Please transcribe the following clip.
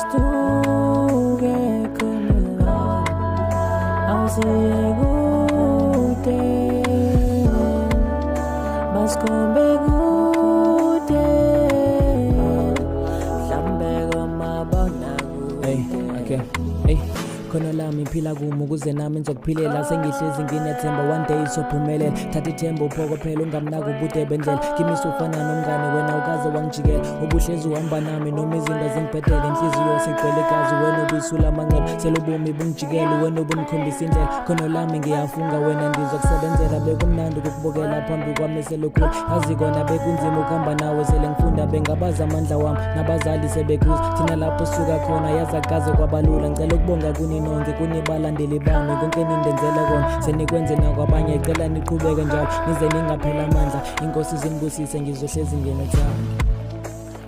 Stuke khona awusiye kude basikhombe kude mhlambe komabona kude khona lami ngiphila kuma ukuze nami ngizokuphilela sengihlezi nginethemba one day sophumelela thatha ithemba uphokophela ungamnaki ubude bendlela kimisa ufana nomngane wena ukaze wangijikela ubuhlezi uhamba nami noma izinto zingibhedela inhliziyo segcwele gazi wena ubuyisula amanqeba selubumi bungijikela wena ubungikhombisa indlela khona lami ngiyafunga wena ndizokusebenzela bekumnandi ukukubukela phambi kwami selokhulu yazi kona bekunzima ukuhamba nawe sele ngifunda bengabaza amandla wami nabazali sebekhuza thina lapho suka khona yazakaze kwabalula ngicela ukubonga nonke kunibalandeli bami konke nindenzela kona senikwenze nakwabanye icela niqhubeke njalo nize ningaphela amandla inkosi zinibusise ngizohlezi ngene thana